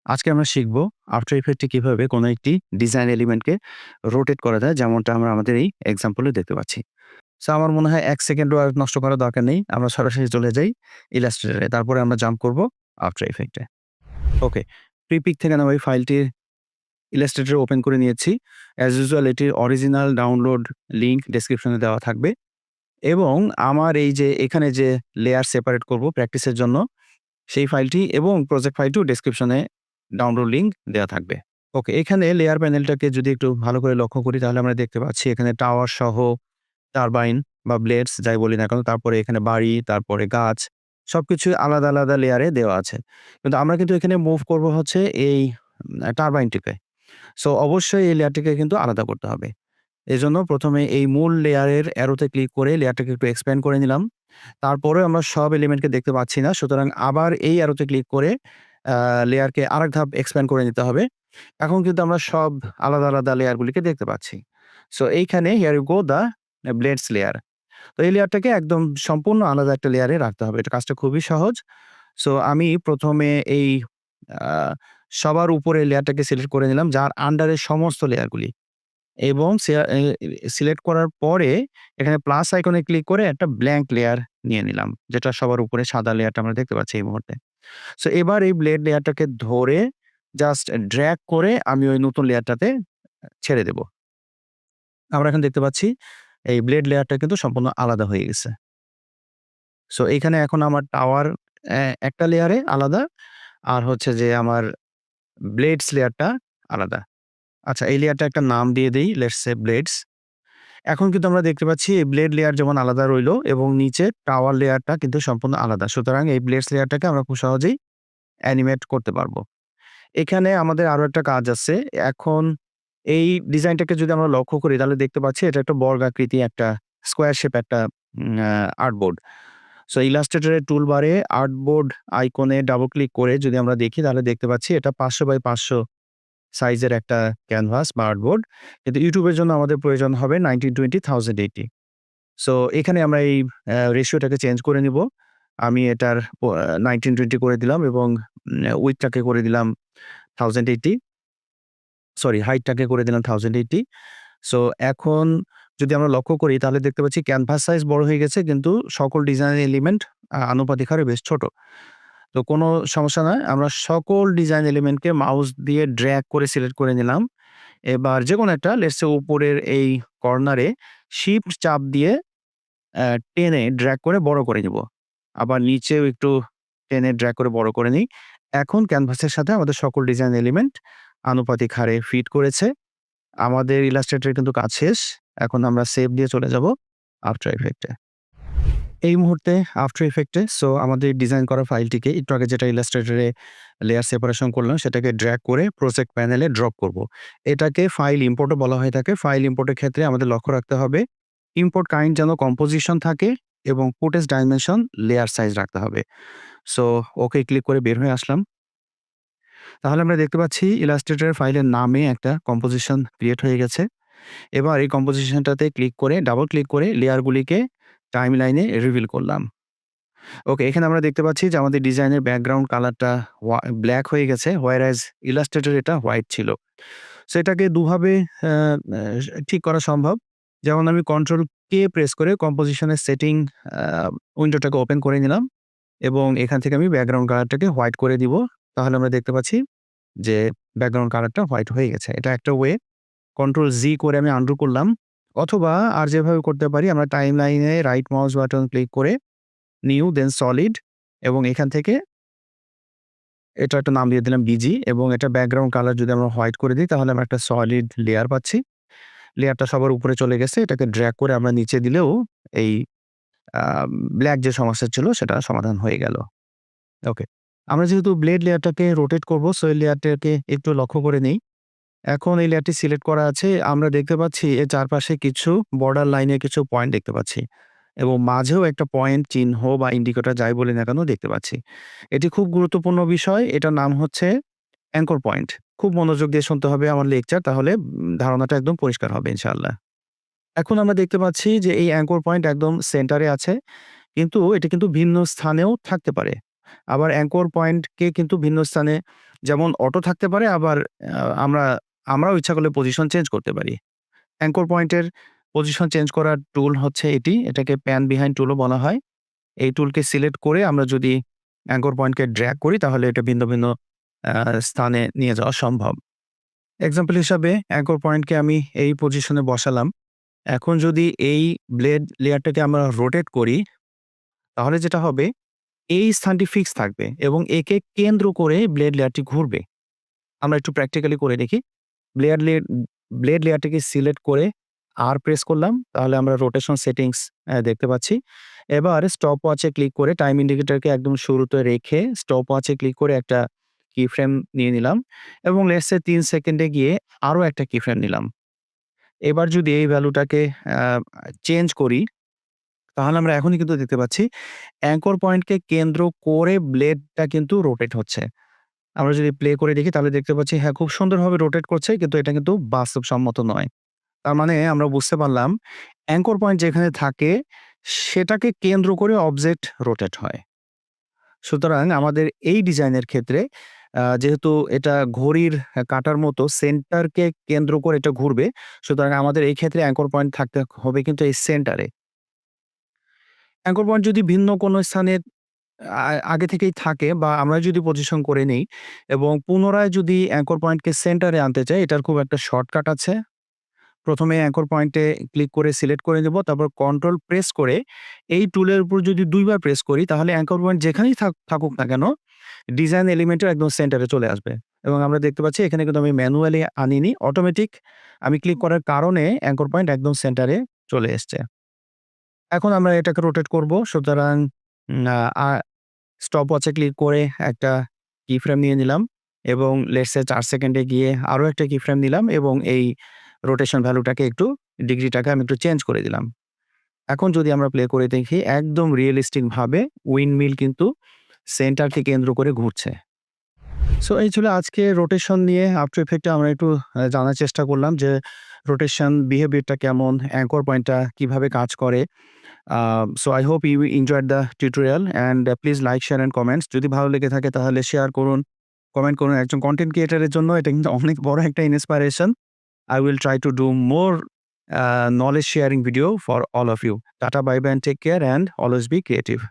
আজকে আমরা শিখব আফটার ইফেক্টে কিভাবে কোনো একটি ডিজাইন এলিমেন্টকে রোটেট করা যায়, যেমনটা আমরা আমাদের এই এক্সাম্পলে দেখতে পাচ্ছি। সো আমার মনে হয় ১ সেকেন্ডও আর নষ্ট করার দরকার নেই। আমরা সরাসরি চলে যাই ইলাস্ট্রেটরে। তারপরে আমরা জাম্প করব আফটার ইফেক্টে। ওকে। প্রিপিক থেকে আমি ওই ফাইলটি ইলাস্ট্রেটরে ওপেন করে নিয়েছি। অ্যাজ ইউজুয়াল এটির অরিজিনাল ডাউনলোড লিঙ্ক ডেসক্রিপশনে দেওয়া থাকবে এবং আমার এই যে এখানে যে লেয়ার সেপারেট করব প্র্যাকটিসের জন্য, সেই ফাইলটি এবং প্রজেক্ট ফাইলটিও ডেসক্রিপশনে ডাউনলোড লিঙ্ক দেয়া থাকবে। ওকে, এখানে লেয়ার প্যানেলটাকে যদি একটু ভালো করে লক্ষ্য করি তাহলে আমরা দেখতে পাচ্ছি এখানে টাওয়ার সহ টারবাইন বা ব্লেডস যাই বলি না কেন, তারপরে এখানে বাড়ি, তারপরে গাছ সবকিছু আলাদা, আলাদা লেয়ারে দেওয়া আছে। কিন্তু আমরা কিন্তু এখানে মুভ করব হচ্ছে এই টারবাইনটিকে। সো অবশ্যই এই লেয়ারটিকে কিন্তু আলাদা করতে হবে। এজন্য ১ম এ এই মূল লেয়ারের অ্যারোতে ক্লিক করে লেয়ারটাকে একটু এক্সপ্যান্ড করে নিলাম। তারপরেও আমরা সব এলিমেন্টকে দেখতে পাচ্ছি না। সুতরাং আবার এই অ্যারোতে ক্লিক করে লেয়ারকে আরেক ধাপ এক্সপ্যান্ড করে নিতে হবে। এখন কিন্তু আমরা সব আলাদা, আলাদা লেয়ারগুলিকে দেখতে পাচ্ছি। সো এইখানে here you go the blades layer. তো এই লেয়ারটাকে একদম সম্পূর্ণ আলাদা একটা লেয়ারে রাখতে হবে। এটা কাজটা খুবই সহজ। সো আমি ১ম এ এই আ সবার উপরে লেয়ারটাকে সিলেক্ট করে নিলাম, যার আন্ডারে সমস্ত লেয়ারগুলি। এবং সিলেক্ট করার পরে এখানে প্লাস আইকনে ক্লিক করে একটা ব্ল্যাংক লেয়ার নিয়ে নিলাম। যেটা সবার উপরে সাদা লেয়ারটা আমরা দেখতে পাচ্ছি এই মুহূর্তে। সো এবার এই ব্লেড লেয়ারটাকে ধরে জাস্ট ড্র্যাগ করে আমি ওই নতুন লেয়ারটাতে ছেড়ে দেব। আমরা এখন দেখতে পাচ্ছি এই ব্লেড লেয়ারটা কিন্তু সম্পূর্ণ আলাদা হয়ে গেছে। সো এইখানে এখন আমার টাওয়ার একটা লেয়ারে আলাদা, আর হচ্ছে যে আমার ব্লেডস লেয়ারটা আলাদা। আচ্ছা, এই লেয়ারটা একটা নাম দিয়ে দেই, লেটস সে ব্লেডস। এখন কিন্তু আমরা দেখতে পাচ্ছি এই ব্লেড লেয়ার যেমন আলাদা রইলো এবং নিচে টাওয়ার লেয়ারটা কিন্তু সম্পূর্ণ আলাদা। সুতরাং এই ব্লেডস লেয়ারটাকে আমরা খুব সহজেই অ্যানিমেট করতে পারবো। এখানে আমাদের আরো একটা কাজ আছে। এখন এই ডিজাইনটাকে যদি আমরা লক্ষ্য করি তাহলে দেখতে পাচ্ছি এটা একটা বর্গাকৃতি, একটা স্কোয়ার শেপ একটা আর্টবোর্ড। সো ইলাস্ট্রেটরের টুলবারে আর্টবোর্ড আইকনে ডাবল ক্লিক করে যদি আমরা দেখি তাহলে দেখতে পাচ্ছি এটা ৫০০ বাই ৫০০ সাইজের একটা ক্যানভাস বা আর্টবোর্ড। কিন্তু YouTube এর জন্য আমাদের প্রয়োজন হবে 1920 1080। সো এখানে আমরা এই রেশিওটাকে চেঞ্জ করে নিব। আমি এটার 1920 করে দিলাম এবং উইডথটাকে করে দিলাম 1080, সরি হাইটটাকে করে দিলাম 1080। সো এখন যদি আমরা লক্ষ্য করি তাহলে দেখতে পাচ্ছি ক্যানভাস সাইজ বড় হয়ে গেছে, কিন্তু সকল ডিজাইন এলিমেন্ট আনুপাতিক হারে বেশ ছোট। তো কোনো সমস্যা নয়। আমরা সকল ডিজাইন এলিমেন্টকে মাউস দিয়ে ড্র্যাগ করে সিলেক্ট করে নিলাম। এবার যেকোনো একটা লেটস সে উপরের এই কর্নারে শিফট চাপ দিয়ে টেনে ড্র্যাগ করে বড় করে নিব। আবার নিচেও একটু টেনে ড্র্যাগ করে বড় করে নিই। এখন ক্যানভাসের সাথে আমাদের সকল ডিজাইন এলিমেন্ট আনুপাতিক হারে ফিট করেছে। আমাদের ইলাস্ট্রেটরের কিন্তু কাজ শেষ। এখন আমরা সেভ দিয়ে চলে যাব আফটার ইফেক্টে। এই মুহূর্তে আফটার ইফেক্টে আমাদের ডিজাইন করা ফাইলটিকে একটু আগে যেটা ইলাস্ট্রেটরে লেয়ার সেপারেশন করলাম সেটাকে ড্র্যাগ করে প্রজেক্ট প্যানেলে ড্রপ করব। এটাকে ফাইল ইম্পোর্টও বলা হয়ে থাকে। ফাইল ইম্পোর্টের ক্ষেত্রে আমাদের লক্ষ্য রাখতে হবে ইম্পোর্ট কাইন্ড যেন কম্পোজিশন থাকে এবং ফুটেজ ডাইমেনশন লেয়ার সাইজ রাখতে হবে। সো ওকে ক্লিক করে বের হয়ে আসলাম। তাহলে আমরা দেখতে পাচ্ছি ইলাস্ট্রেটর ফাইলের নামে একটা কম্পোজিশন ক্রিয়েট হয়ে গেছে। এবার এই কম্পোজিশনটাতে ক্লিক করে ডাবল ক্লিক করে লেয়ারগুলিকে টাইমলাইনে রিভিল করলাম। ওকে, এখানে আমরা দেখতে পাচ্ছি যে আমাদের ডিজাইনের ব্যাকগ্রাউন্ড কালারটা ব্লাক হয়ে গেছে, হোয়ারএজ ইলাস্ট্রেটর এটা হোয়াইট ছিল। সো এটাকে দুভাবে আ আ ঠিক করা সম্ভব। যেমন আমি কন্ট্রোল কে প্রেস করে কম্পোজিশনের সেটিং আ উইন্ডোটাকে ওপেন করে নিলাম এবং এখান থেকে আমি ব্যাকগ্রাউন্ড কালারটাকে হোয়াইট করে দিব। তাহলে আমরা দেখতে পাচ্ছি যে ব্যাকগ্রাউন্ড কালারটা হোয়াইট হয়ে গেছে। এটা একটা ওয়ে। কন্ট্রোল জি করে আমি আনডু করলাম। অথবা আর যেভাবে করতে পারি আমরা টাইমলাইনে রাইট মাউস বাটন ক্লিক করে নিউ দেন সলিড এবং এখান থেকে এটা একটা নাম দিয়ে দিলাম বিজি এবং এটা ব্যাকগ্রাউন্ড কালার যদি আমরা হোয়াইট করে দিই তাহলে আমরা একটা সলিড লেয়ার পাচ্ছি। লেয়ারটা সবার উপরে চলে গেছে। এটাকে ড্র্যাগ করে আমরা নিচে দিলেও এই আ ব্লাক যে সমস্যা ছিল সেটা সমাধান হয়ে গেল। ওকে। আমরা যেহেতু ব্লেড লেয়ারটাকে রোটেট করব সো এই লেয়ারটাকে একটু লক্ষ্য করে নেই। এখন এই লেয়ারটি সিলেক্ট করা আছে। আমরা দেখতে পাচ্ছি এর চারপাশে কিছু বর্ডার লাইনের কিছু পয়েন্ট দেখতে পাচ্ছি এবং মাঝেও একটা পয়েন্ট চিহ্ন বা ইন্ডিকেটর যাই বলি না কেন দেখতে পাচ্ছি। এটি খুব গুরুত্বপূর্ণ বিষয়। এটার নাম হচ্ছে অ্যাঙ্কর পয়েন্ট। খুব মনোযোগ দিয়ে শুনতে হবে আমার লেকচার, তাহলে ধারণাটা একদম পরিষ্কার হবে ইনশাআল্লাহ। এখন আমরা দেখতে পাচ্ছি যে এই অ্যাঙ্কর পয়েন্ট একদম সেন্টারে আছে। কিন্তু এটা কিন্তু ভিন্ন স্থানেও থাকতে পারে। আবার অ্যাঙ্কর পয়েন্টকে কিন্তু ভিন্ন স্থানে যেমন অটো থাকতে পারে, আবার আমরা আমরাও ইচ্ছা করলে পজিশন চেঞ্জ করতে পারি। অ্যাঙ্কর পয়েন্টের পজিশন চেঞ্জ করার টুল হচ্ছে এটি। এটাকে প্যান বিহাইন্ড টুলও বলা হয়। এই টুলকে সিলেক্ট করে আমরা যদি অ্যাঙ্কর পয়েন্টকে ড্র্যাগ করি তাহলে এটা ভিন্ন, ভিন্ন আ স্থানে নিয়ে যাওয়া সম্ভব। এক্সাম্পল হিসাবে অ্যাঙ্কর পয়েন্টকে আমি এই পজিশনে বসালাম। এখন যদি এই ব্লেড লেয়ারটাকে আমরা রোটেট করি, তাহলে যেটা হবে এই স্থানটি ফিক্স থাকবে এবং একে কেন্দ্র করে ব্লেড লেয়ারটি ঘুরবে। আমরা একটু প্র্যাকটিক্যালি করে দেখি। ব্লেয়ার লে ব্লেড লেয়ারটিকে সিলেক্ট করে আর প্রেস করলাম। তাহলে আমরা রোটেশন সেটিংস দেখতে পাচ্ছি। এবার স্টপ ওয়াচে ক্লিক করে টাইম ইন্ডিকেটরকে একদম শুরুতে রেখে স্টপ ওয়াচে ক্লিক করে একটা কি ফ্রেম নিয়ে নিলাম এবং লেটস সে ৩ সেকেন্ডে গিয়ে আরো একটা কি ফ্রেম নিলাম। এবার যদি এই ভ্যালুটাকে আ চেঞ্জ করি, তাহলে আমরা এখনই কিন্তু দেখতে পাচ্ছি অ্যাঙ্কর পয়েন্টকে কেন্দ্র করে ব্লেডটা কিন্তু রোটেট হচ্ছে। আমরা যদি প্লে করে দেখি তাহলে দেখতে পাচ্ছি হ্যাঁ, খুব সুন্দরভাবে রোটেট করছে, কিন্তু এটা কিন্তু বাস্তবসম্মত নয়। তার মানে আমরা বুঝতে পারলাম অ্যাঙ্কর পয়েন্ট যেখানে থাকে সেটাকে কেন্দ্র করে অবজেক্ট রোটেট হয়। সুতরাং আমাদের এই ডিজাইনের ক্ষেত্রে যেহেতু এটা ঘড়ির কাঁটার মতো সেন্টারকে কেন্দ্র করে এটা ঘুরবে, সুতরাং আমাদের এই ক্ষেত্রে অ্যাঙ্কর পয়েন্ট থাকতে হবে কিন্তু এই সেন্টারে। অ্যাঙ্কর পয়েন্ট যদি ভিন্ন কোনো স্থানে আগে থেকেই থাকে বা আমরা যদি পজিশন করে নেই এবং পুনরায় যদি অ্যাঙ্কর পয়েন্টকে সেন্টারে আনতে চাই, এটার খুব একটা শর্টকাট আছে। ১ম এ অ্যাঙ্কর পয়েন্টে ক্লিক করে সিলেক্ট করে নেব। তারপর কন্ট্রোল প্রেস করে এই টুলের উপর যদি ২ বার প্রেস করি তাহলে অ্যাঙ্কর পয়েন্ট যেখানেই থাকুক না কেন ডিজাইন এলিমেন্টের একদম সেন্টারে চলে আসবে। এবং আমরা দেখতে পাচ্ছি এখানে কিন্তু আমি ম্যানুয়ালি আনিনি। অটোমেটিক আমি ক্লিক করার কারণে অ্যাঙ্কর পয়েন্ট একদম সেন্টারে চলে এসছে। এখন আমরা এটাকে রোটেট করব। সুতরাং উম আ আ স্টপওয়াচে ক্লিক করে একটা কি ফ্রেম নিয়ে নিলাম এবং লেটস সে ৪ সেকেন্ডে গিয়ে আরো একটা কি ফ্রেম নিলাম এবং এই রোটেশন ভ্যালুটাকে একটু ডিগ্রিটাকে আমি একটু চেঞ্জ করে দিলাম। এখন যদি আমরা প্লে করে দেখি একদম রিয়ালিস্টিক ভাবে উইন্ডমিল কিন্তু সেন্টারকে কেন্দ্র করে ঘুরছে। সো এই ছিল আজকে রোটেশন নিয়ে আফটার ইফেক্টে আমরা একটু জানার চেষ্টা করলাম যে রোটেশন বিহেভিয়ারটা কেমন, অ্যাঙ্কর পয়েন্টটা কিভাবে কাজ করে। So I hope you enjoyed the tutorial and please like, share and comments. যদি ভালো লেগে থাকে তাহলে শেয়ার করুন, কমেন্ট করুন। একজন কনটেন্ট ক্রিয়েটরের জন্য এটা কিন্তু অনেক বড় একটা inspiration. I will try to do more knowledge sharing video for all of you. Tata, bye bye, and take care, and always be creative.